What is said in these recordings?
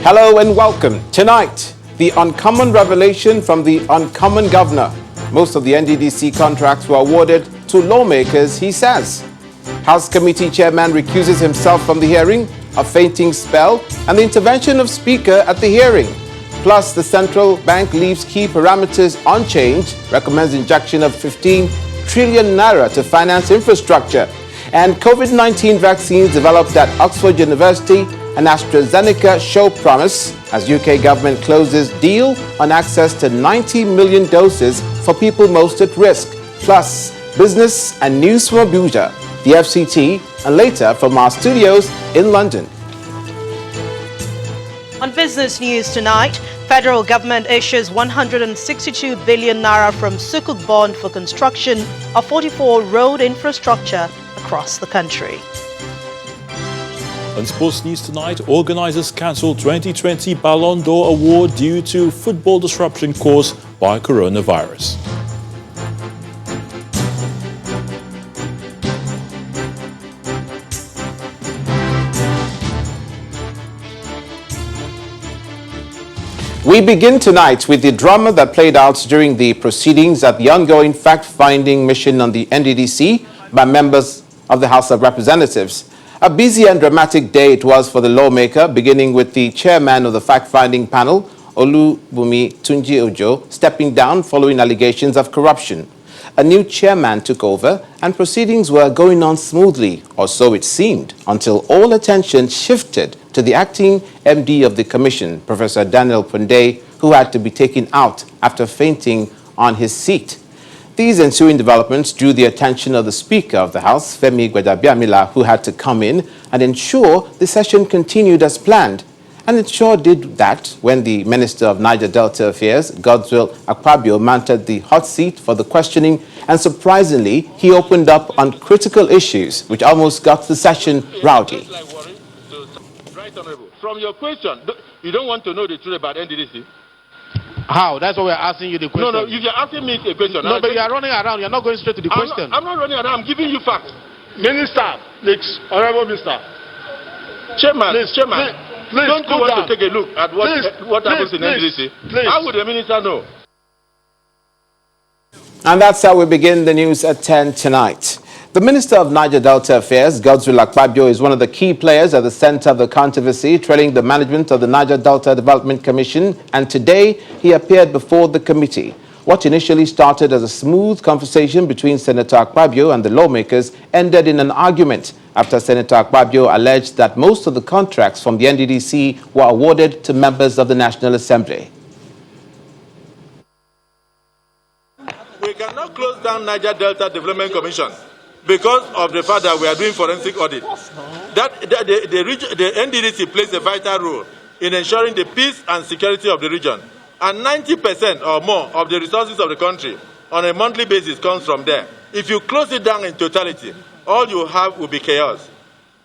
Hello and welcome. Tonight, the uncommon revelation from the uncommon governor. Most of the NDDC contracts were awarded to lawmakers, he says. House Committee Chairman recuses himself from the hearing, a fainting spell, and the intervention of Speaker at the hearing. Plus, the central bank leaves key parameters unchanged, recommends injection of 15 trillion naira to finance infrastructure. And COVID-19 vaccines developed at Oxford University and AstraZeneca show promise as UK government closes deal on access to 90 million doses for people most at risk. Plus, business and news from Abuja, the FCT, and later from our studios in London. On business news tonight, federal government issues 162 billion naira from Sukuk bond for construction of 44 road infrastructure across the country. On sports news tonight, organizers cancelled 2020 Ballon d'Or award due to football disruption caused by coronavirus. We begin tonight with the drama that played out during the proceedings at the ongoing fact-finding mission on the NDDC by members of the House of Representatives. A busy and dramatic day it was for the lawmaker, beginning with the chairman of the fact-finding panel, Olubunmi Tunji Ojo, stepping down following allegations of corruption. A new chairman took over and proceedings were going on smoothly, or so it seemed, until all attention shifted to the acting MD of the commission, Professor Daniel Punde, who had to be taken out after fainting on his seat. These ensuing developments drew the attention of the Speaker of the House, Femi Gbejabiamila, who had to come in and ensure the session continued as planned. And it sure did that when the Minister of Niger Delta Affairs, Godswill Akpabio, mounted the hot seat for the questioning, and surprisingly, he opened up on critical issues, which almost got the session rowdy. Right, Honorable. From your question, you don't want to know the truth about NDDC? How? That's why we're asking you the question. No, if you're asking me a question... No, but you are running around. You're not going straight to the question. I'm not running around. I'm giving you facts. Minister, please. Honorable Minister. Chairman, Please, don't you want to take a look at what happens in NDDC? Please. How would the minister know? And that's how we begin the news at 10 tonight. The Minister of Niger Delta Affairs, Godswill Akpabio, is one of the key players at the center of the controversy, trailing the management of the Niger Delta Development Commission, and today he appeared before the committee. What initially started as a smooth conversation between Senator Akpabio and the lawmakers ended in an argument after Senator Akpabio alleged that most of the contracts from the NDDC were awarded to members of the National Assembly. We cannot close down Niger Delta Development Commission because of the fact that we are doing forensic audit. The NDDC plays a vital role in ensuring the peace and security of the region. And 90% or more of the resources of the country on a monthly basis comes from there. If you close it down in totality, all you have will be chaos.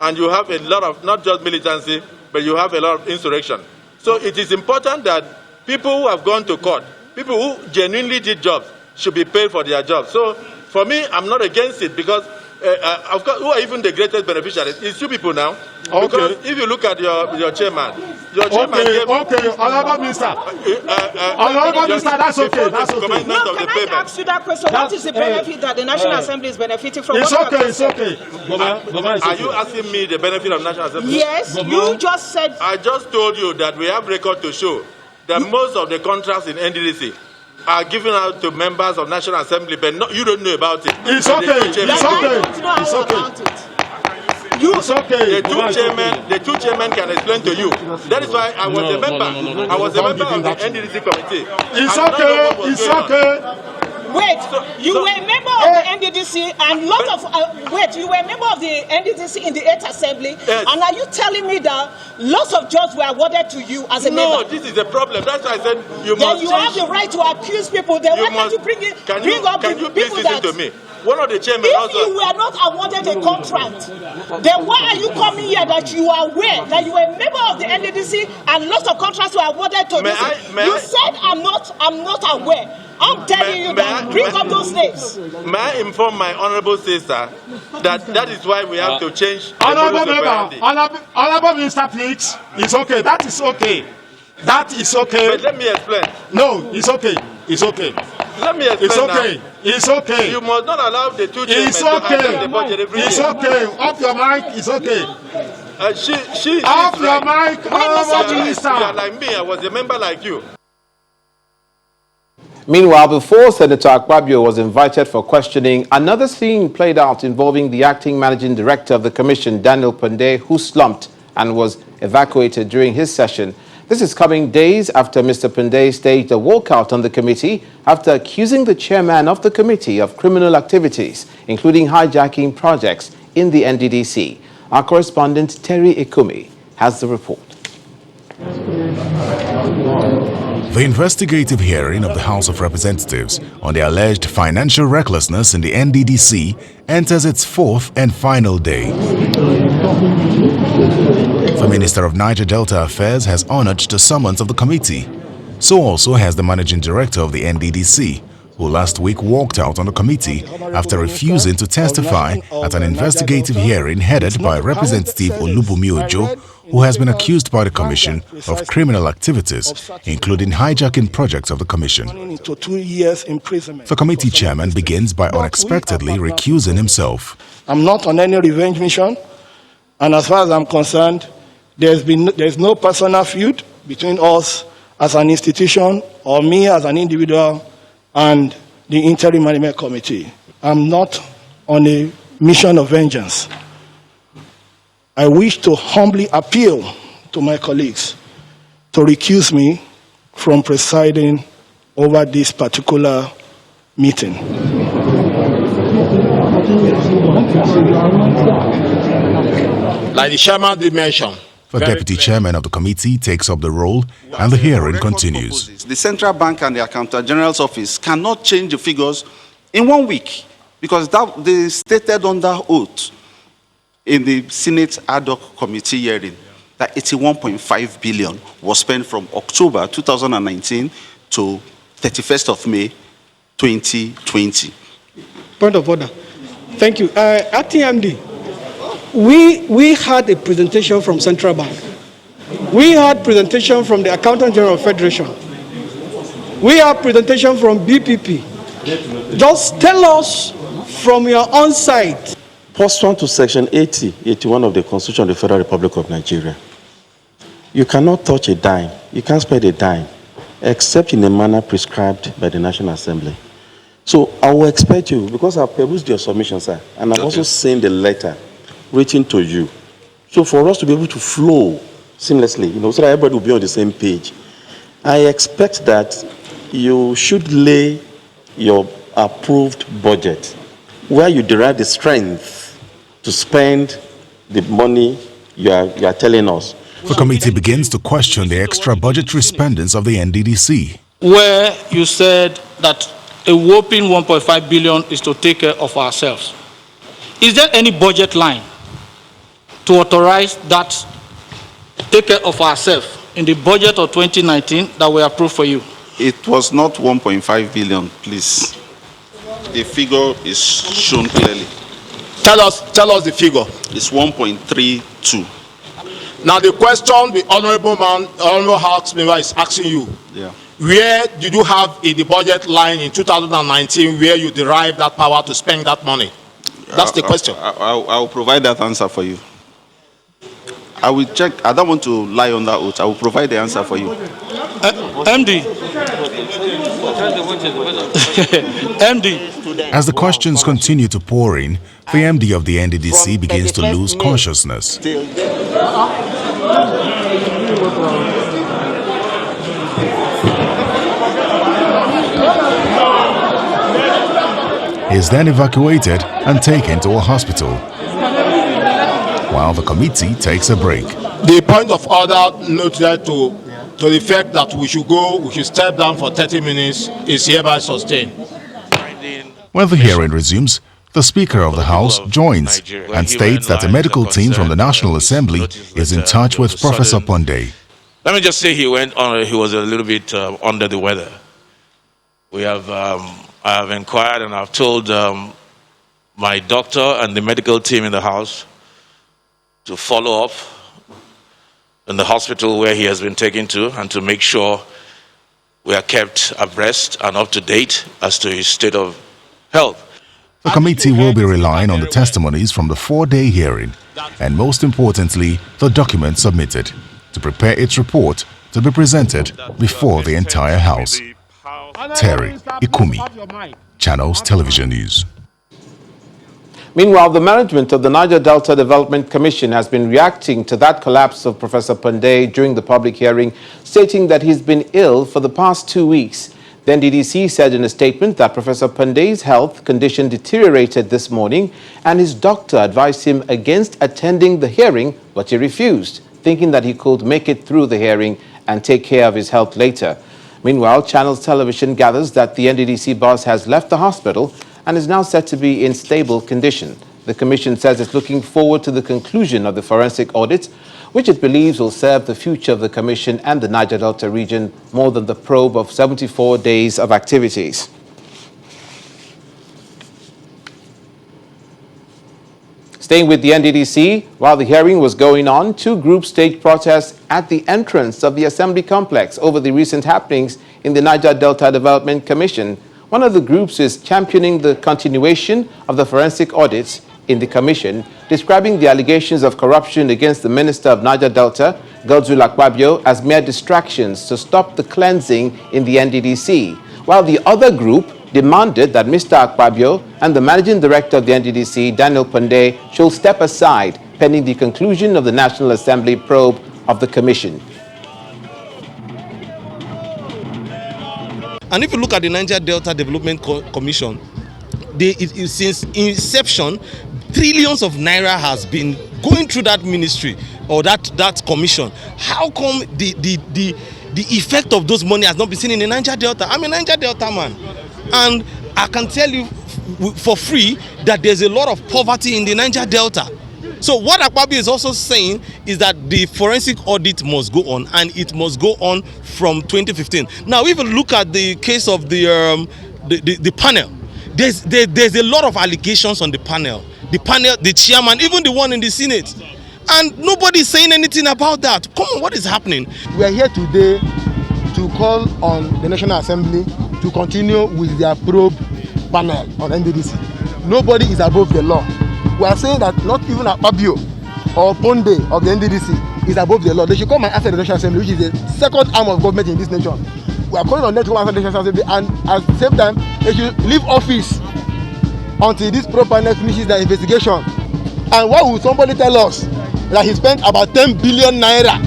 And you have a lot of, not just militancy, but you have a lot of insurrection. So it is important that people who have gone to court, people who genuinely did jobs, should be paid for their jobs. So for me, I'm not against it because, of course, who are even the greatest beneficiaries? It's you people now. Okay. Because if you look at your chairman, Honorable Minister. Honorable Minister, that's okay. That's okay. No, can I ask you that question? What is the benefit that the National Assembly is benefiting from? It's okay. Are you asking me the benefit of National Assembly? Yes, you just said. I just told you that we have record to show that most of the contracts in NDDC are given out to members of National Assembly, but you don't know about it. It's okay. It's okay. It's okay. The two chairmen can explain to you. That is why I was a member. I was a member of the NDDC committee. It's okay. Wait, you were a member of the NDDC and you were a member of the NDDC in the 8th Assembly, yes. And are you telling me that lots of jobs were awarded to you as a member? No, this is the problem. That's why I said you then must. You have the right to accuse people. Then why can't you bring up the people that? To me? One of the chairmen if you were not awarded a contract, then why are you coming here that you are aware that you were a member of the NDDC and lots of contracts were awarded to you? You said I'm not aware. I'm telling you that. Bring up those names. May I inform my honorable sister that is why we have to change the Honorable modus member, operandi. honorable minister, please. It's okay. That is okay. That is okay. But let me explain. No, it's okay. It's okay. Let me explain. It's okay. Now. It's okay. You must not allow the two chairmen It's to handle okay. the budget every It's day. okay. Off your mic. It's okay. She Off is your right. mic, honorable minister. You are like me. I was a member like you. Meanwhile, before Senator Akpabio was invited for questioning, another scene played out involving the acting managing director of the commission, Daniel Pandey, who slumped and was evacuated during his session. This is coming days after Mr. Pandey staged a walkout on the committee after accusing the chairman of the committee of criminal activities, including hijacking projects in the NDDC. Our correspondent Terry Ikumi has the report. The investigative hearing of the House of Representatives on the alleged financial recklessness in the NDDC enters its fourth and final day. The Minister of Niger Delta Affairs has honored the summons of the committee. So also has the Managing Director of the NDDC, who last week walked out on the committee after refusing to testify at an investigative hearing headed by Representative Olubunmi Ojo, who has been accused by the Commission of criminal activities, including hijacking projects of the Commission. The committee chairman begins by unexpectedly recusing himself. I'm not on any revenge mission, and as far as I'm concerned, there's no personal feud between us as an institution or me as an individual and the interim management committee. I'm not on a mission of vengeance. I wish to humbly appeal to my colleagues to recuse me from presiding over this particular meeting. Like the chairman did mention. The deputy chairman of the committee takes up the role and the hearing continues. The Central Bank and the Accountant General's office cannot change the figures in 1 week because that they stated under oath in the Senate ad hoc committee hearing that 81.5 billion was spent from October 2019 to 31st of May 2020. Point of order. Thank you. Acting MD, we had a presentation from Central Bank. We had presentation from the Accountant General Federation. We have presentation from BPP. Just tell us from your own side. Pursuant to Section 80, 81 of the Constitution of the Federal Republic of Nigeria, you cannot touch a dime, you can't spend a dime, except in a manner prescribed by the National Assembly. So I will expect you, because I've perused your submission, sir, and I've also seen the letter written to you. So for us to be able to flow seamlessly, so that everybody will be on the same page, I expect that you should lay your approved budget where you derive the strength to spend the money you are telling us. The committee begins to question the extra budgetary spendings of the NDDC. Where you said that a whopping 1.5 billion is to take care of ourselves. Is there any budget line to authorize that take care of ourselves in the budget of 2019 that we approved for you? It was not 1.5 billion, please. The figure is shown clearly. Tell us the figure. It's 1.32. Now the question the honorable House member is asking you. Yeah. Where did you have in the budget line in 2019 where you derived that power to spend that money? That's the question. I will provide that answer for you. I will check. I don't want to lie on that oath. I will provide the answer for you. MD. MD. As the questions continue to pour in, the MD of the NDDC begins to lose consciousness. He is then evacuated and taken to a hospital, while the committee takes a break. The point of order noted to the effect that we should step down for 30 minutes is hereby sustained. When the hearing resumes, the Speaker of the House joins and states that a medical team from the National Assembly is in touch with Professor Pandey. Let me just say he was a little bit under the weather. I have inquired and I've told my doctor and the medical team in the house to follow up in the hospital where he has been taken to and to make sure we are kept abreast and up to date as to his state of health. The committee will be relying on the testimonies from the 4-day hearing and, most importantly, the documents submitted to prepare its report to be presented before the entire House. Terry Ikumi, Channels Television News. Meanwhile, the management of the Niger Delta Development Commission has been reacting to that collapse of Professor Pandey during the public hearing, stating that he's been ill for the past 2 weeks. The NDDC said in a statement that Professor Pandey's health condition deteriorated this morning and his doctor advised him against attending the hearing, but he refused, thinking that he could make it through the hearing and take care of his health later. Meanwhile, Channels Television gathers that the NDDC boss has left the hospital and is now said to be in stable condition. The commission says it's looking forward to the conclusion of the forensic audit, which it believes will serve the future of the commission and the Niger Delta region more than the probe of 74 days of activities. Staying with the NDDC, while the hearing was going on, 2 groups staged protests at the entrance of the Assembly complex over the recent happenings in the Niger Delta Development Commission. One of the groups is championing the continuation of the forensic audits in the commission, describing the allegations of corruption against the Minister of Niger Delta, Godswill Akpabio, as mere distractions to stop the cleansing in the NDDC, while the other group demanded that Mr. Akpabio and the Managing Director of the NDDC, Daniel Pandey, should step aside pending the conclusion of the National Assembly probe of the commission. And if you look at the Niger Delta Development Commission, since inception, trillions of naira has been going through that ministry or that commission. How come the effect of those money has not been seen in the Niger Delta? I'm a Niger Delta man, and I can tell you for free that there's a lot of poverty in the Niger Delta. So what Akpabio is also saying is that the forensic audit must go on, and it must go on from 2015. Now, if you look at the case of the panel, there's a lot of allegations on the panel. The panel, the chairman, even the one in the Senate, and nobody is saying anything about that. Come on, what is happening? We are here today to call on the National Assembly to continue with their probe panel on NDDC. Nobody is above the law. We are saying that not even Akpabio or Pandey of the NDDC is above the law. They should come and answer the National Assembly, which is the second arm of government in this nation. We are calling on them to come and answer the National Assembly, and at the same time, they should leave office until this probe panel finishes their investigation. And why would somebody tell us that he spent about 10 billion naira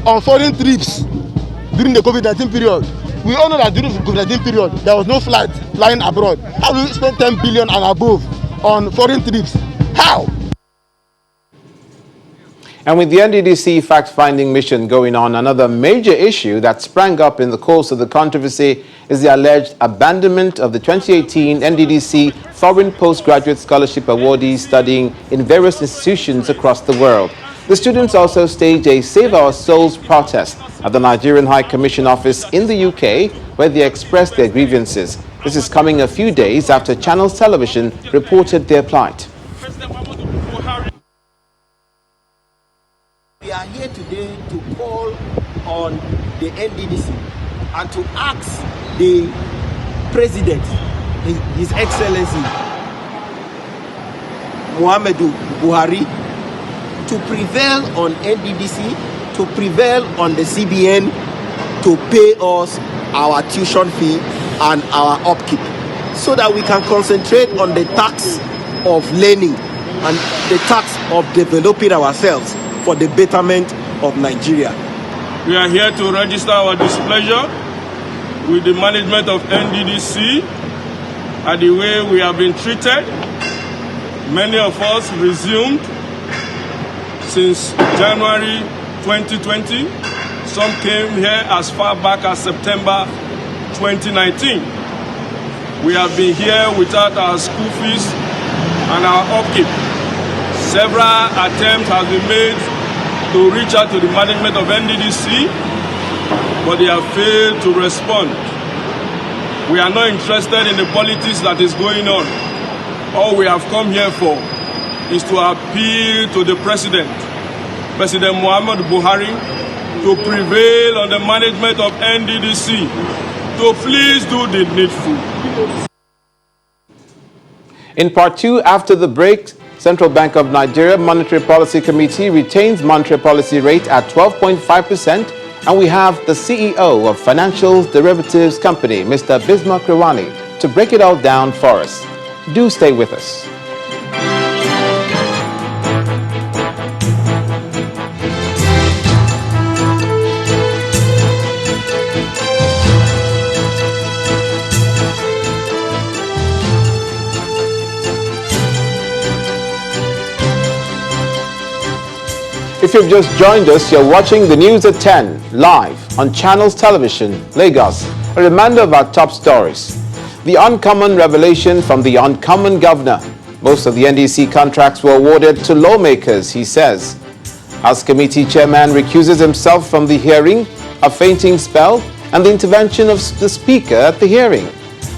on foreign trips during the COVID-19 period? We all know that during the COVID-19 period, there was no flight flying abroad. How do you spend 10 billion and above on foreign trips? How? And with the NDDC fact-finding mission going on, another major issue that sprang up in the course of the controversy is the alleged abandonment of the 2018 NDDC Foreign Postgraduate Scholarship awardees studying in various institutions across the world. The students also staged a Save Our Souls protest at the Nigerian High Commission office in the UK, where they expressed their grievances. This is coming a few days after Channels Television reported their plight. We are here today to call on the NDDC and to ask the President, His Excellency Muhammadu Buhari, to prevail on NDDC, to prevail on the CBN to pay us our tuition fee and our upkeep, so that we can concentrate on the task of learning and the task of developing ourselves for the betterment of Nigeria. We are here to register our displeasure with the management of NDDC at the way we have been treated. Many of us resumed since January 2020. Some came here as far back as September 2019. We have been here without our school fees and our upkeep. Several attempts have been made to reach out to the management of NDDC, but they have failed to respond. We are not interested in the politics that is going on. All we have come here for is to appeal to the President Muhammad Buhari, to prevail on the management of NDDC, to please do the needful. In part two, after the break, Central Bank of Nigeria Monetary Policy Committee retains monetary policy rate at 12.5%, and we have the CEO of Financial Derivatives Company, Mr. Bismarck Rewani, to break it all down for us. Do stay with us. If you've just joined us, you're watching the news at 10, live on Channels Television, Lagos. A reminder of our top stories. The uncommon revelation from the uncommon governor. Most of the NDC contracts were awarded to lawmakers, he says. House Committee Chairman recuses himself from the hearing, a fainting spell, and the intervention of the Speaker at the hearing.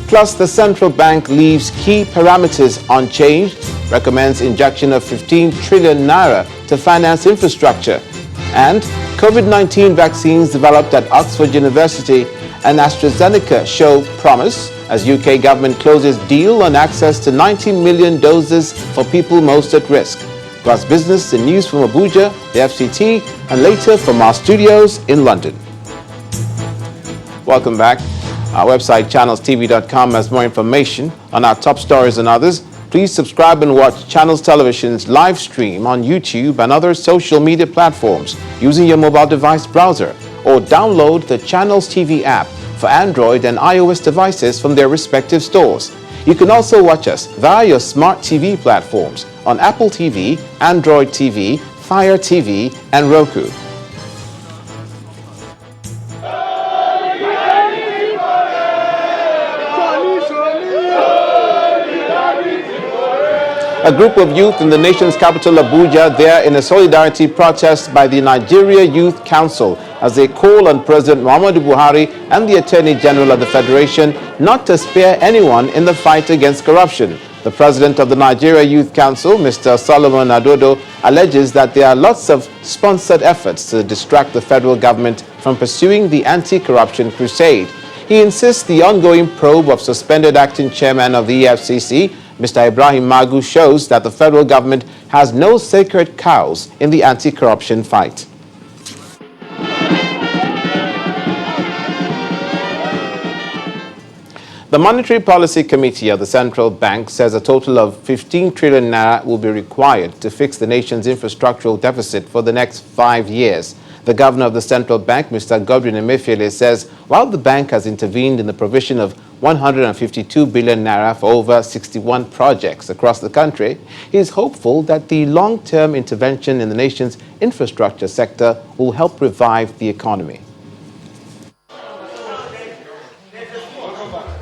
Plus, the central bank leaves key parameters unchanged, recommends injection of 15 trillion naira to finance infrastructure. And COVID-19 vaccines developed at Oxford University and AstraZeneca show promise as UK government closes deal on access to 90 million doses for people most at risk. Plus business and news from Abuja, the FCT, and later from our studios in London. Welcome back. Our website, channelstv.com, has more information on our top stories and others. Please subscribe and watch Channels Television's live stream on YouTube and other social media platforms using your mobile device browser, or download the Channels TV app for Android and iOS devices from their respective stores. You can also watch us via your smart TV platforms on Apple TV, Android TV, Fire TV, and Roku. A group of youth in the nation's capital, Abuja, there in a solidarity protest by the Nigeria Youth Council as they call on President Muhammadu Buhari and the Attorney General of the Federation not to spare anyone in the fight against corruption. The president of the Nigeria Youth Council, Mr. Solomon Adodo, alleges that there are lots of sponsored efforts to distract the federal government from pursuing the anti-corruption crusade. He insists the ongoing probe of suspended acting chairman of the EFCC, Mr. Ibrahim Magu, shows that the federal government has no sacred cows in the anti-corruption fight. The Monetary Policy Committee of the Central Bank says a total of 15 trillion naira will be required to fix the nation's infrastructural deficit for the next 5 years. The governor of the central bank, Mr. Godwin Emefiele, says while the bank has intervened in the provision of 152 billion naira for over 61 projects across the country, he is hopeful that the long-term intervention in the nation's infrastructure sector will help revive the economy.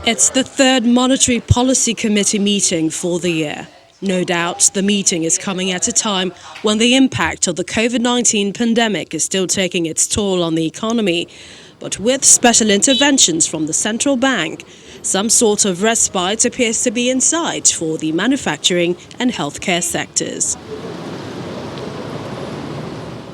It's the third Monetary Policy Committee meeting for the year. No doubt the meeting is coming at a time when the impact of the COVID-19 pandemic is still taking its toll on the economy. But with special interventions from the central bank, some sort of respite appears to be in sight for the manufacturing and healthcare sectors.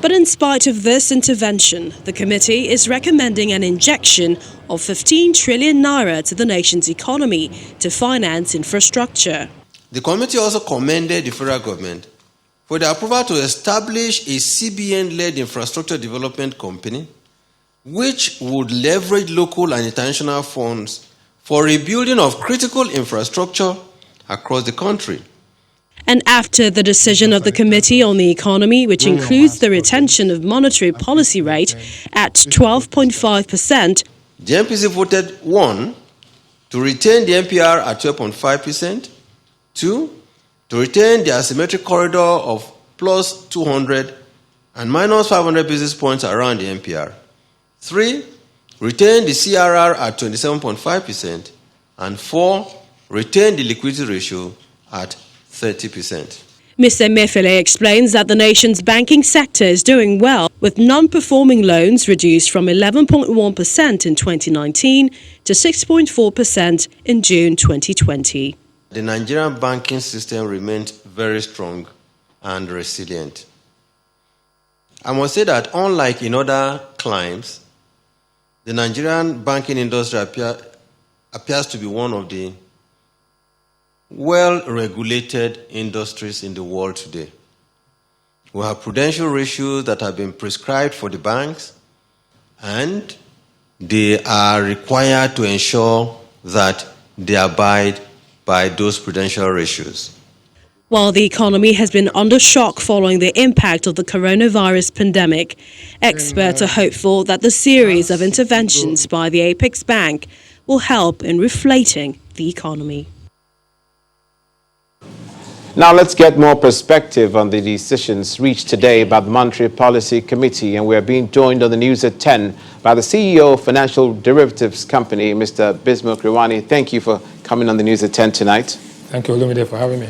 But in spite of this intervention, the committee is recommending an injection of 15 trillion naira to the nation's economy to finance infrastructure. The committee also commended the federal government for the approval to establish a CBN-led infrastructure development company, which would leverage local and international funds for rebuilding of critical infrastructure across the country. And after the decision of the Committee on the Economy, which includes the retention of monetary policy rate at 12.5%, the MPC voted 1. To retain the MPR at 12.5%, 2. To retain the asymmetric corridor of plus 200 and minus 500 basis points around the MPR, 3. Retain the CRR at 27.5%, and 4. Retain the liquidity ratio at 30%. Mr. Emefiele explains that the nation's banking sector is doing well, with non-performing loans reduced from 11.1% in 2019 to 6.4% in June 2020. The Nigerian banking system remained very strong and resilient. I must say that unlike in other climes, the Nigerian banking industry appears to be one of the well-regulated industries in the world today. We have prudential ratios that have been prescribed for the banks, and they are required to ensure that they abide by those prudential ratios. While the economy has been under shock following the impact of the coronavirus pandemic, experts are hopeful that the series of interventions by the Apex Bank will help in reflating the economy. Now let's get more perspective on the decisions reached today by the Monetary Policy Committee, and we're being joined on the news at 10 by the CEO of Financial Derivatives Company, Mr. Bismarck Rewani. Thank you for coming on the news at 10 tonight. Thank you, Olumide, for having me.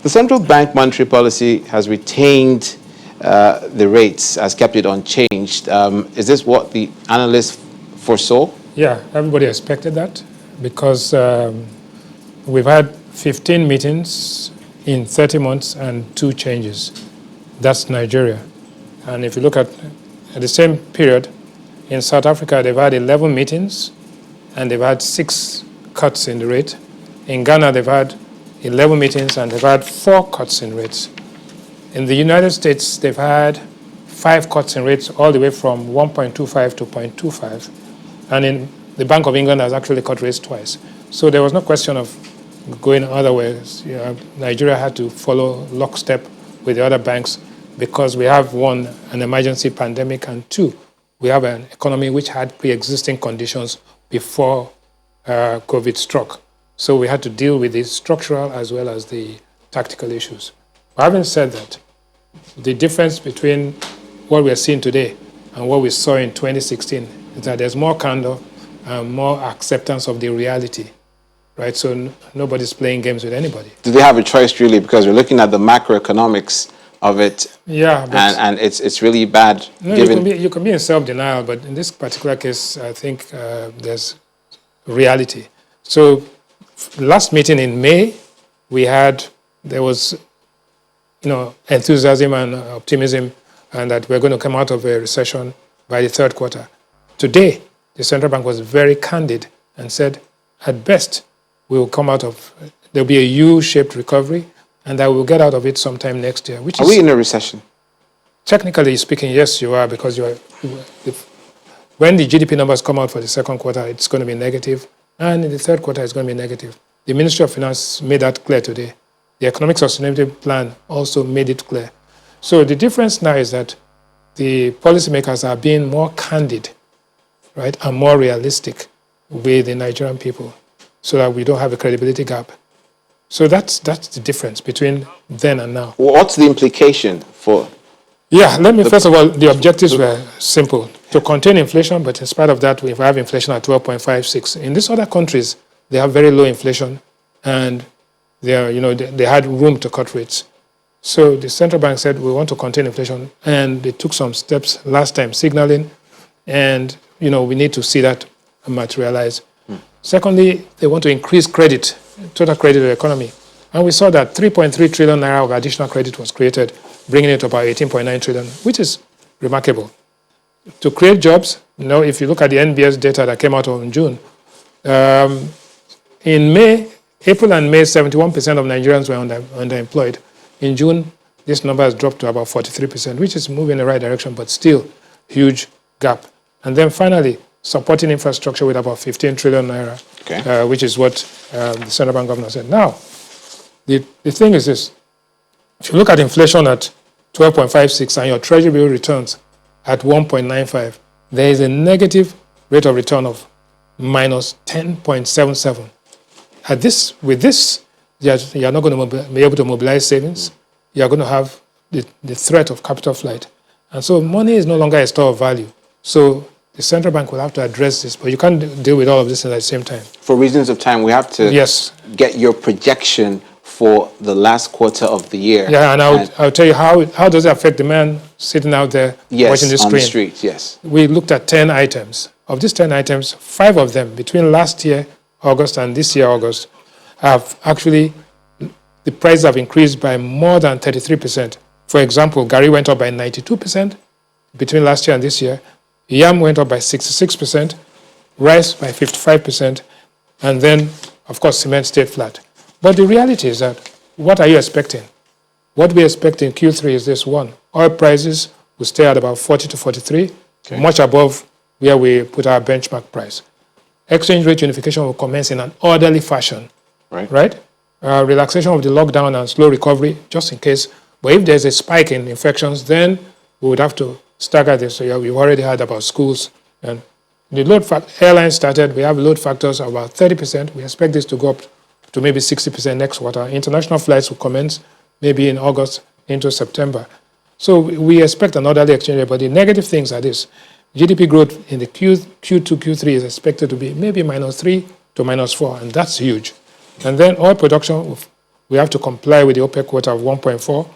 The Central Bank Monetary Policy has retained the rates, has kept it unchanged. Is this what the analysts foresaw? Yeah, everybody expected that because we've had 15 meetings in 30 months and 2 changes. That's Nigeria. And if you look at the same period, in South Africa, they've had 11 meetings and they've had 6 cuts in the rate. In Ghana, they've had 11 meetings and they've had 4 cuts in rates. In the United States, they've had 5 cuts in rates all the way from 1.25 to 0.25. And in the Bank of England has actually cut rates twice. So there was no question of going other ways. You know, Nigeria had to follow lockstep with the other banks because we have, 1, an emergency pandemic, and 2, we have an economy which had pre-existing conditions before COVID struck. So we had to deal with the structural as well as the tactical issues. Having said that, the difference between what we are seeing today and what we saw in 2016 is that there's more candor and more acceptance of the reality. Right, so nobody's playing games with anybody. Do they have a choice, really? Because we're looking at the macroeconomics of it. Yeah, and it's really bad. No, you can be in self-denial, but in this particular case, I think there's reality. So, last meeting in May, there was, enthusiasm and optimism, and that we're going to come out of a recession by the 3rd quarter. Today, the central bank was very candid and said, at best, we will come out of, there'll be a U-shaped recovery, and that we'll get out of it sometime next year. Are we in a recession? Technically speaking, yes, you are, because when the GDP numbers come out for the 2nd quarter, it's going to be negative, and in the 3rd quarter, it's going to be negative. The Ministry of Finance made that clear today. The Economic Sustainability Plan also made it clear. So the difference now is that the policymakers are being more candid, right, and more realistic with the Nigerian people, so that we don't have a credibility gap. So that's the difference between then and now. What's the implication for? Yeah, first of all, the objectives were simple: to contain inflation, but in spite of that, we have inflation at 12.56. In these other countries, they have very low inflation, and they had room to cut rates. So the central bank said, we want to contain inflation, and they took some steps last time, signaling, and we need to see that materialize. Secondly, they want to increase credit, total credit to the economy. And we saw that 3.3 trillion naira of additional credit was created, bringing it to about 18.9 trillion, which is remarkable. To create jobs, if you look at the NBS data that came out in June, in April and May, 71% of Nigerians were underemployed. In June, this number has dropped to about 43%, which is moving in the right direction, but still huge gap. And then finally, supporting infrastructure with about 15 trillion naira, which is what the central bank governor said. Now, the thing is this. If you look at inflation at 12.56 and your treasury bill returns at 1.95, there is a negative rate of return of minus 10.77. With this, you're not going to be able to mobilize savings. You're going to have the threat of capital flight. And so money is no longer a store of value. So the central bank will have to address this, but you can't deal with all of this at the same time. For reasons of time, we have to get your projection for the last quarter of the year. Yeah, and I'll tell you how does it affect the man sitting out there watching the screen. On the street, yes. We looked at 10 items. Of these 10 items, 5 of them between last year, August, and this year, August, have actually, the prices have increased by more than 33%. For example, Gari went up by 92% between last year and this year. Yam went up by 66%, rice by 55%, and then, of course, cement stayed flat. But the reality is that, what are you expecting? What we expect in Q3 is this: one, oil prices will stay at about 40 to 43, much above where we put our benchmark price. Exchange rate unification will commence in an orderly fashion, right? Relaxation of the lockdown and slow recovery, just in case. But if there's a spike in infections, then we would have to stagger this. So yeah, we've already heard about schools. And the load airlines started, we have load factors of about 30%. We expect this to go up to maybe 60% next quarter. International flights will commence maybe in August into September. So we expect an orderly exchange rate. But the negative things are this: GDP growth in the Q2, Q3 is expected to be maybe -3 to -4, and that's huge. And then oil production, we have to comply with the OPEC quota of 1.4.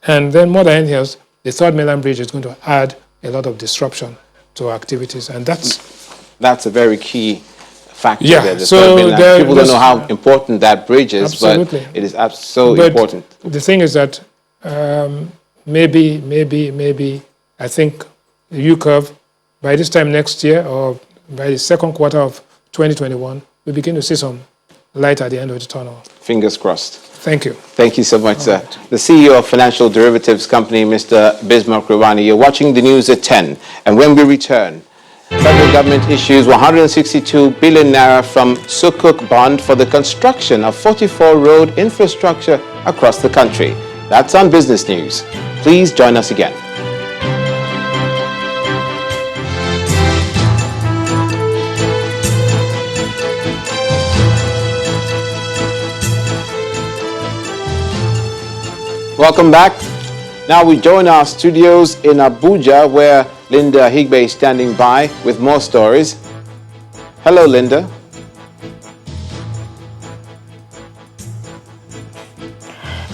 And then more than anything else, the third mainland bridge is going to add a lot of disruption to activities, and that's a very key factor. Yeah, there. So people don't know how important that bridge is, absolutely. But it is so important. The thing is that maybe I think the U-curve, by this time next year or by the second quarter of 2021, we begin to see some light at the end of the tunnel. Fingers crossed. Thank you. Thank you so much, sir. The CEO of Financial Derivatives Company, Mr. Bismarck Rwani. You're watching the news at 10. And when we return, federal government issues 162 billion naira from Sukuk bond for the construction of 44 road infrastructure across the country. That's on Business News. Please join us again. Welcome back. Now we join our studios in Abuja, where Linda Higbe is standing by with more stories. Hello, Linda.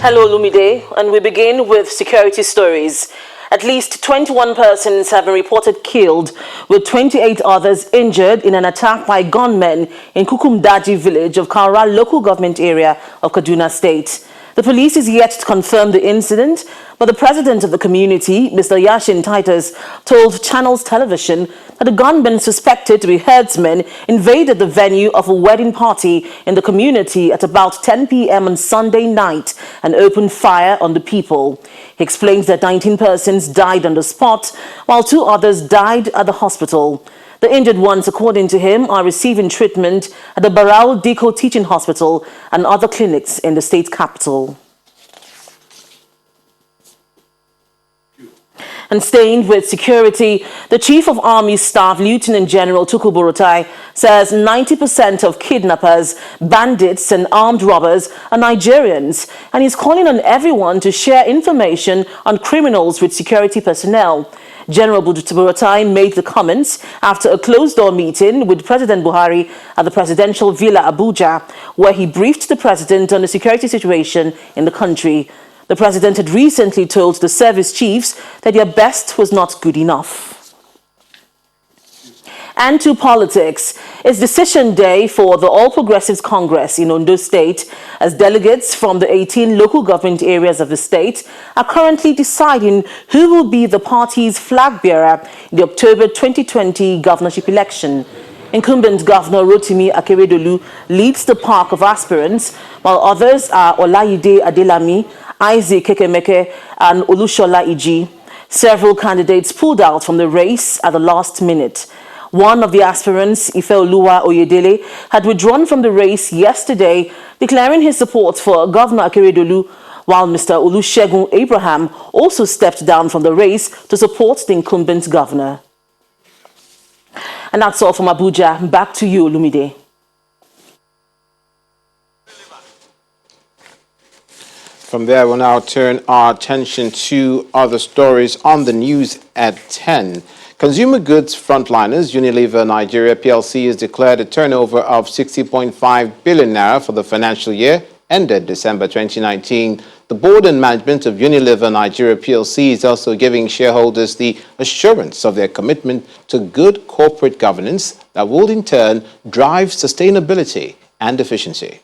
Hello, Lumide, and we begin with security stories. At least 21 persons have been reported killed, with 28 others injured in an attack by gunmen in Kukumdaji village of Kaura local government area of Kaduna State. The police is yet to confirm the incident, but the president of the community, Mr. Yashin Titus, told Channels Television that the gunmen suspected to be herdsmen invaded the venue of a wedding party in the community at about 10 p.m. on Sunday night and opened fire on the people. He explains that 19 persons died on the spot, while 2 others died at the hospital. The injured ones, according to him, are receiving treatment at the Barao Diko Teaching Hospital and other clinics in the state capital. And staying with security, the Chief of Army Staff, Lieutenant General Tuku Buratai, says 90% of kidnappers, bandits and armed robbers are Nigerians, and he's calling on everyone to share information on criminals with security personnel. General Buratai made the comments after a closed-door meeting with President Buhari at the Presidential Villa Abuja, where he briefed the president on the security situation in the country. The president had recently told the service chiefs that their best was not good enough. And to politics. It's decision day for the All Progressives Congress in Ondo State, as delegates from the 18 local government areas of the state are currently deciding who will be the party's flag bearer in the October 2020 governorship election. Incumbent Governor Rotimi Akeredolu leads the pack of aspirants, while others are Olayide Adelami, Isaac Kekemeke, and Olushola Iji. Several candidates pulled out from the race at the last minute. One of the aspirants, Ifeoluwa Oyedele, had withdrawn from the race yesterday, declaring his support for Governor Akeredolu, while Mr. Olusegun Abraham also stepped down from the race to support the incumbent governor. And that's all from Abuja. Back to you, Lumide. From there, we'll now turn our attention to other stories on the news at 10. Consumer goods frontliners Unilever Nigeria PLC has declared a turnover of 60.5 billion naira for the financial year ended December 2019. The board and management of Unilever Nigeria PLC is also giving shareholders the assurance of their commitment to good corporate governance that will in turn drive sustainability and efficiency.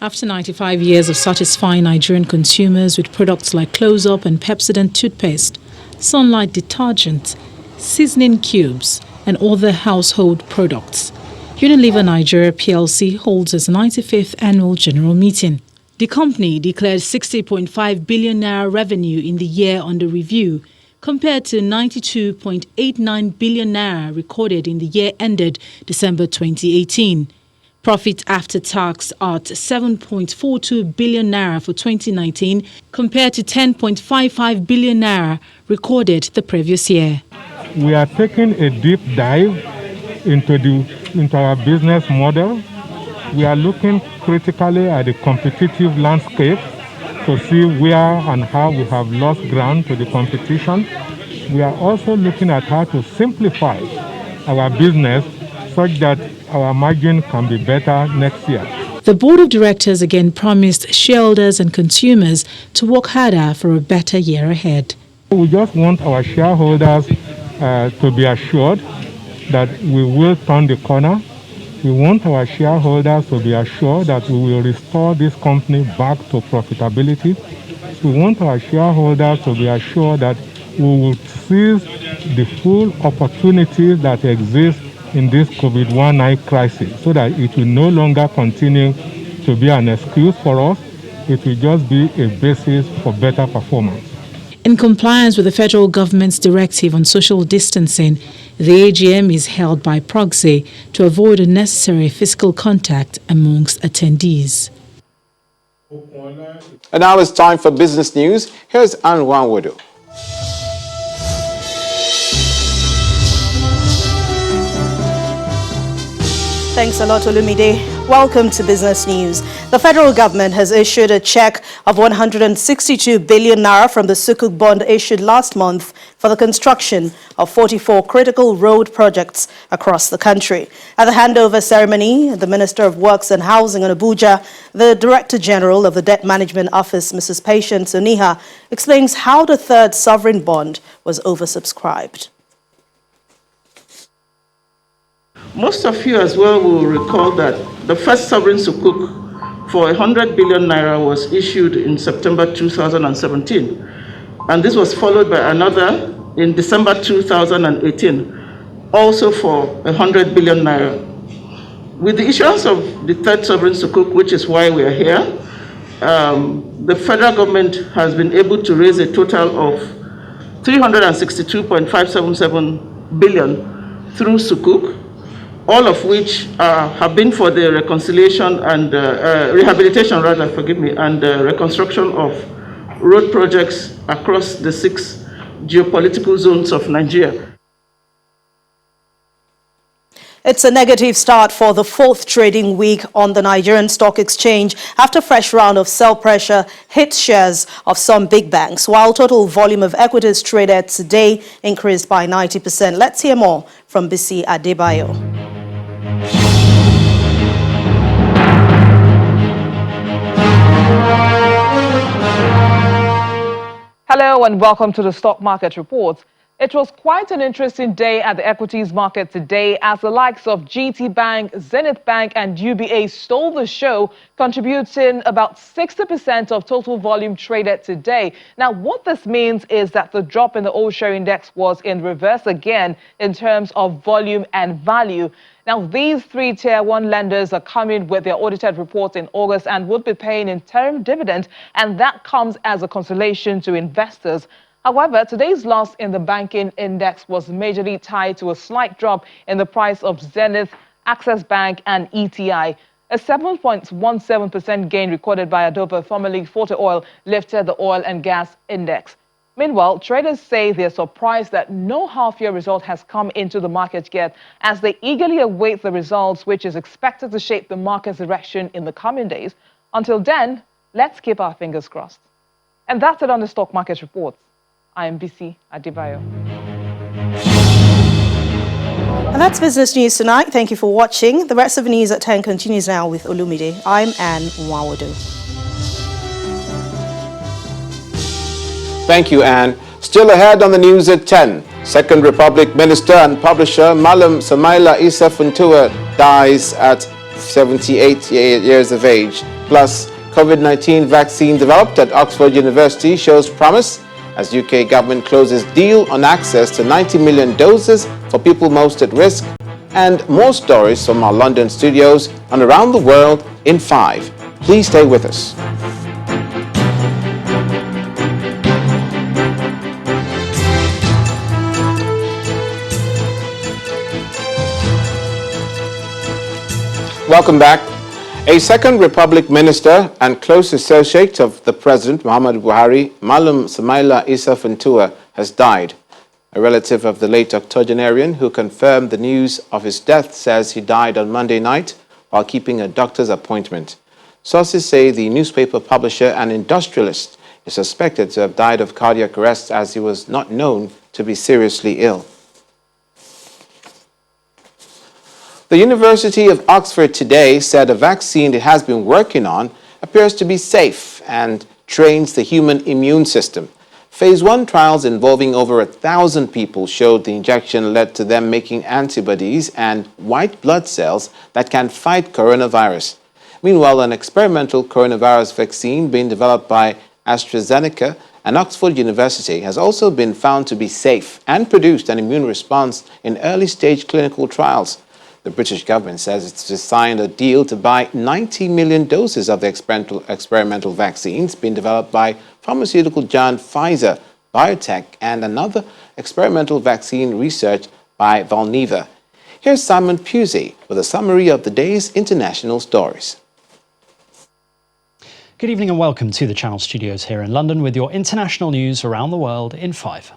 After 95 years of satisfying Nigerian consumers with products like Close-Up and Pepsodent toothpaste, Sunlight detergent, seasoning cubes, and other household products, Unilever Nigeria PLC holds its 95th annual general meeting. The company declared 60.5 billion naira revenue in the year under review, compared to 92.89 billion naira recorded in the year ended December 2018. Profit after tax at 7.42 billion naira for 2019 compared to 10.55 billion naira recorded the previous year. We are taking a deep dive into our business model. We are looking critically at the competitive landscape to see where and how we have lost ground to the competition. We are also looking at how to simplify our business such that our margin can be better next year. The board of directors again promised shareholders and consumers to work harder for a better year ahead. We just want our shareholders to be assured that we will turn the corner. We want our shareholders to be assured that we will restore this company back to profitability. We want our shareholders to be assured that we will seize the full opportunities that exist in this COVID-19 crisis so that it will no longer continue to be an excuse for us. It will just be a basis for better performance. In compliance with the federal government's directive on social distancing, the AGM is held by proxy to avoid unnecessary physical contact amongst attendees. And now it's time for business news. Here's Anwan Wodo. Thanks a lot, Olumide. Welcome to Business News. The federal government has issued a check of 162 billion naira from the Sukuk bond issued last month for the construction of 44 critical road projects across the country. At the handover ceremony, the Minister of Works and Housing in Abuja, the Director General of the Debt Management Office, Mrs. Patience Oniha, explains how the third sovereign bond was oversubscribed. Most of you as well will recall that the first sovereign sukuk for 100 billion naira was issued in September 2017. And this was followed by another in December 2018, also for 100 billion naira. With the issuance of the third sovereign sukuk, which is why we are here, the federal government has been able to raise a total of 362.577 billion through sukuk, all of which have been for the reconciliation and rehabilitation, and reconstruction of road projects across the 6 geopolitical zones of Nigeria. It's a negative start for the fourth trading week on the Nigerian Stock Exchange after fresh round of sell pressure hit shares of some big banks, while total volume of equities traded today increased by 90%. Let's hear more from Bisi Adebayo. Hello and welcome to the Stock Market Report. It was quite an interesting day at the equities market today as the likes of GT Bank, Zenith Bank and UBA stole the show, contributing about 60% of total volume traded today. Now, what this means is that the drop in the all-share index was in reverse again in terms of volume and value. Now, these 3 Tier 1 lenders are coming with their audited reports in August and would be paying interim dividend, and that comes as a consolation to investors. However, today's loss in the banking index was majorly tied to a slight drop in the price of Zenith, Access Bank and ETI. A 7.17% gain recorded by Adobe, formerly Forte Oil, lifted the oil and gas index. Meanwhile, traders say they're surprised that no half-year result has come into the market yet, as they eagerly await the results, which is expected to shape the market's direction in the coming days. Until then, let's keep our fingers crossed. And that's it on the Stock Market Report. I am Bisi Adebayo. And that's Business News tonight. Thank you for watching. The rest of the news at 10 continues now with Olumide. I'm Anne Nwawodo. Thank you, Anne. Still ahead on the news at 10. Second Republic Minister and publisher Malam Samaila Issa Funtua dies at 78 years of age. Plus, COVID-19 vaccine developed at Oxford University shows promise as UK government closes deal on access to 90 million doses for people most at risk. And more stories from our London studios and around the world in 5. Please stay with us. Welcome back. A Second Republic minister and close associate of the President, Muhammadu Buhari, Malam Samaila Issa Funtua, has died. A relative of the late octogenarian who confirmed the news of his death says he died on Monday night while keeping a doctor's appointment. Sources say the newspaper publisher and industrialist is suspected to have died of cardiac arrest as he was not known to be seriously ill. The University of Oxford today said a vaccine it has been working on appears to be safe and trains the human immune system. Phase 1 trials involving over 1,000 people showed the injection led to them making antibodies and white blood cells that can fight coronavirus. Meanwhile, an experimental coronavirus vaccine being developed by AstraZeneca and Oxford University has also been found to be safe and produced an immune response in early-stage clinical trials. The British government says it's signed a deal to buy 90 million doses of the experimental vaccines being developed by pharmaceutical giant Pfizer, BioNTech, and another experimental vaccine research by Valneva. Here's Simon Pusey with a summary of the day's international stories. Good evening and welcome to the Channel Studios here in London with your international news around the world in 5.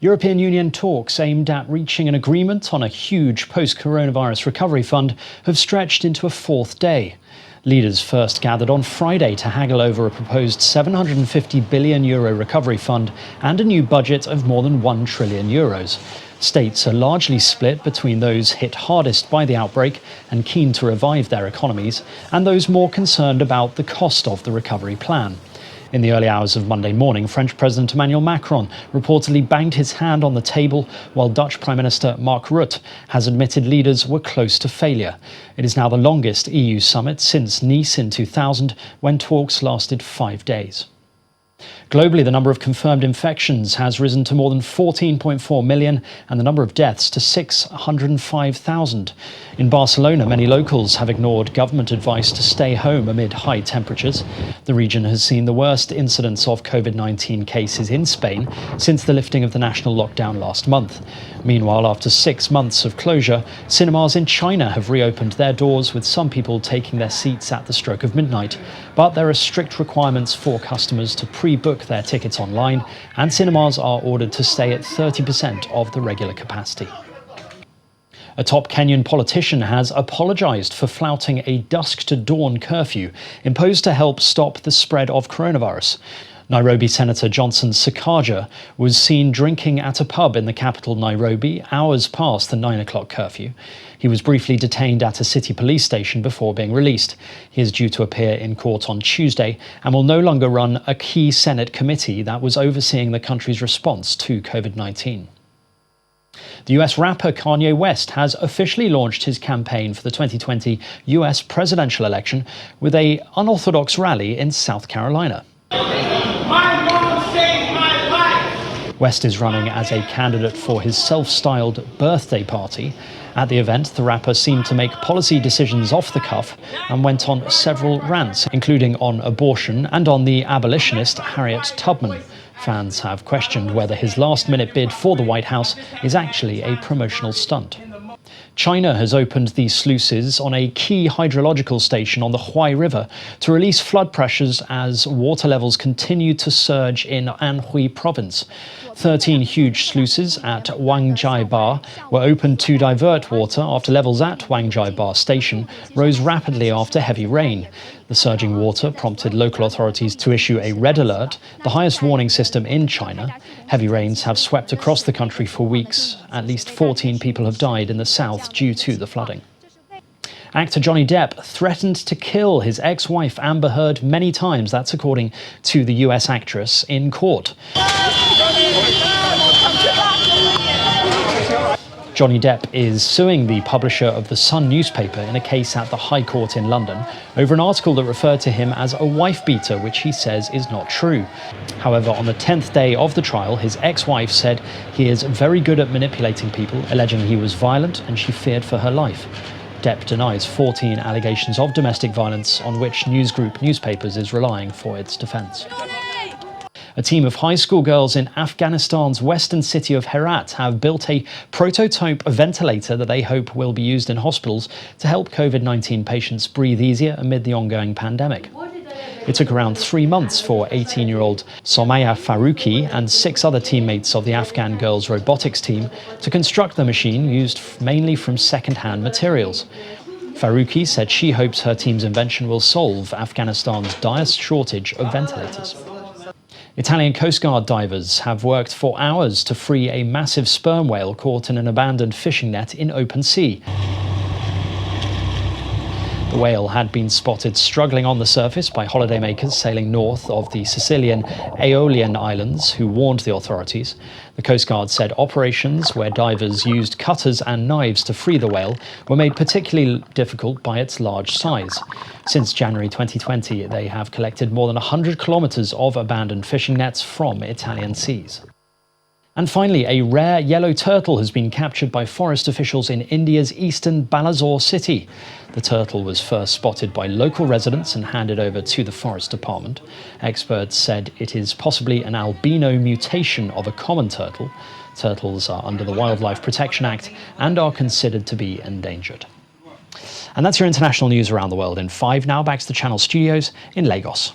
European Union talks aimed at reaching an agreement on a huge post-coronavirus recovery fund have stretched into a 4th day. Leaders first gathered on Friday to haggle over a proposed €750 billion recovery fund and a new budget of more than €1 trillion. States are largely split between those hit hardest by the outbreak and keen to revive their economies, and those more concerned about the cost of the recovery plan. In the early hours of Monday morning, French President Emmanuel Macron reportedly banged his hand on the table, while Dutch Prime Minister Mark Rutte has admitted leaders were close to failure. It is now the longest EU summit since Nice in 2000, when talks lasted 5 days. Globally, the number of confirmed infections has risen to more than 14.4 million and the number of deaths to 605,000. In Barcelona, many locals have ignored government advice to stay home amid high temperatures. The region has seen the worst incidence of COVID-19 cases in Spain since the lifting of the national lockdown last month. Meanwhile, after 6 months of closure, cinemas in China have reopened their doors, with some people taking their seats at the stroke of midnight. But there are strict requirements for customers to pre-book their tickets online, and cinemas are ordered to stay at 30% of the regular capacity. A top Kenyan politician has apologised for flouting a dusk-to-dawn curfew imposed to help stop the spread of coronavirus. Nairobi Senator Johnson Sakaja was seen drinking at a pub in the capital Nairobi hours past the 9 o'clock curfew. He was briefly detained at a city police station before being released. He is due to appear in court on Tuesday and will no longer run a key Senate committee that was overseeing the country's response to COVID-19. The US rapper Kanye West has officially launched his campaign for the 2020 US presidential election with an unorthodox rally in South Carolina. My mom saved my life! West is running as a candidate for his self-styled birthday party. At the event, the rapper seemed to make policy decisions off the cuff and went on several rants, including on abortion and on the abolitionist Harriet Tubman. Fans have questioned whether his last-minute bid for the White House is actually a promotional stunt. China has opened the sluices on a key hydrological station on the Huai River to release flood pressures as water levels continue to surge in Anhui province. 13 huge sluices at Wangjai Bar were opened to divert water after levels at Wangjai Bar station rose rapidly after heavy rain. The surging water prompted local authorities to issue a red alert, the highest warning system in China. Heavy rains have swept across the country for weeks. At least 14 people have died in the south due to the flooding. Actor Johnny Depp threatened to kill his ex-wife Amber Heard many times. That's according to the US actress in court. Johnny Depp is suing the publisher of The Sun newspaper in a case at the High Court in London over an article that referred to him as a wife-beater, which he says is not true. However, on the 10th day of the trial, his ex-wife said he is very good at manipulating people, alleging he was violent and she feared for her life. Depp denies 14 allegations of domestic violence on which News Group newspapers is relying for its defence. A team of high school girls in Afghanistan's western city of Herat have built a prototype ventilator that they hope will be used in hospitals to help COVID-19 patients breathe easier amid the ongoing pandemic. It took around 3 months for 18-year-old Somaya Faruqi and 6 other teammates of the Afghan girls' robotics team to construct the machine used mainly from second-hand materials. Faruqi said she hopes her team's invention will solve Afghanistan's dire shortage of ventilators. Italian Coast Guard divers have worked for hours to free a massive sperm whale caught in an abandoned fishing net in open sea. The whale had been spotted struggling on the surface by holidaymakers sailing north of the Sicilian Aeolian Islands, who warned the authorities. The Coast Guard said operations where divers used cutters and knives to free the whale were made particularly difficult by its large size. Since January 2020, they have collected more than 100 kilometers of abandoned fishing nets from Italian seas. And finally, a rare yellow turtle has been captured by forest officials in India's eastern Balasore city. The turtle was first spotted by local residents and handed over to the forest department. Experts said it is possibly an albino mutation of a common turtle. Turtles are under the Wildlife Protection Act and are considered to be endangered. And that's your international news around the world in 5. Now back to the Channel studios in Lagos.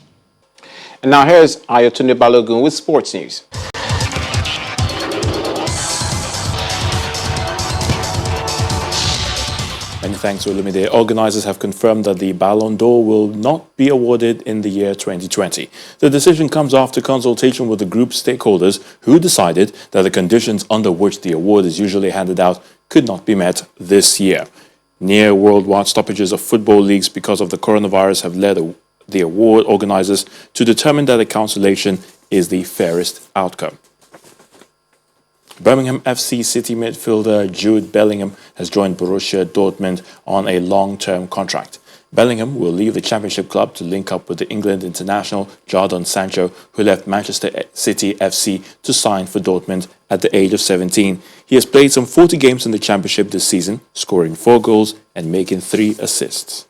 And now here's Ayotunde Balogun with sports news. Many thanks, Olumide. Organizers have confirmed that the Ballon d'Or will not be awarded in the year 2020. The decision comes after consultation with the group stakeholders who decided that the conditions under which the award is usually handed out could not be met this year. Near worldwide stoppages of football leagues because of the coronavirus have led the award organizers to determine that the cancellation is the fairest outcome. Birmingham FC City midfielder Jude Bellingham has joined Borussia Dortmund on a long-term contract. Bellingham will leave the Championship club to link up with the England international Jadon Sancho, who left Manchester City FC to sign for Dortmund at the age of 17. He has played some 40 games in the Championship this season, scoring 4 goals and making 3 assists.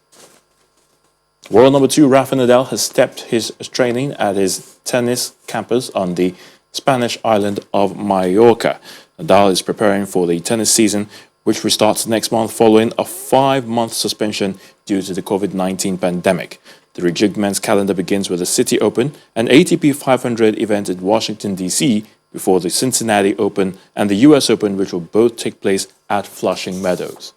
World number 2 Rafa Nadal has stepped his training at his tennis campus on the Spanish island of Mallorca. Nadal is preparing for the tennis season, which restarts next month following a 5-month suspension due to the COVID-19 pandemic. The rejigged men's calendar begins with the City Open, an ATP 500 event in Washington, D.C., before the Cincinnati Open and the US Open, which will both take place at Flushing Meadows.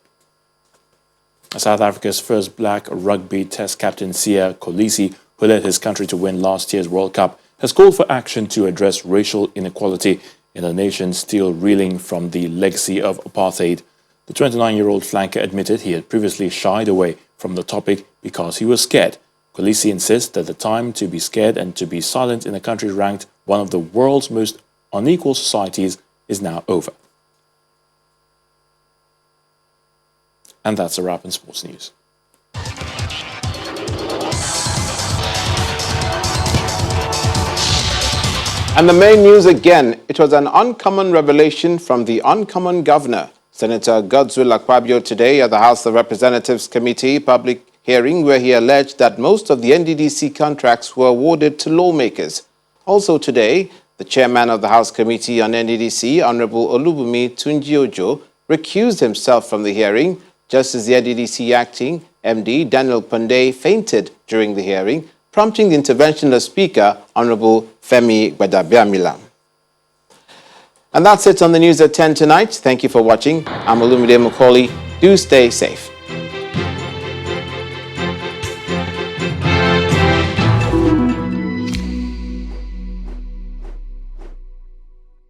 South Africa's first black rugby test captain, Siya Kolisi, who led his country to win last year's World Cup, has called for action to address racial inequality in a nation still reeling from the legacy of apartheid. The 29-year-old flanker admitted he had previously shied away from the topic because he was scared. Kolisi insists that the time to be scared and to be silent in a country ranked one of the world's most unequal societies is now over. And that's a wrap in sports news. And the main news again, it was an uncommon revelation from the uncommon governor, Senator Godswill Akpabio, today at the House of Representatives Committee public hearing, where he alleged that most of the NDDC contracts were awarded to lawmakers. Also today, the chairman of the House Committee on NDDC, Honorable Olubunmi Tunji-Ojo, recused himself from the hearing, just as the NDDC acting MD, Daniel Pandey, fainted during the hearing, prompting the intervention of Speaker, Honorable Femi Gbadabiamila. And that's it on the news at 10 tonight. Thank you for watching. I'm Olumide Macaulay. Do stay safe.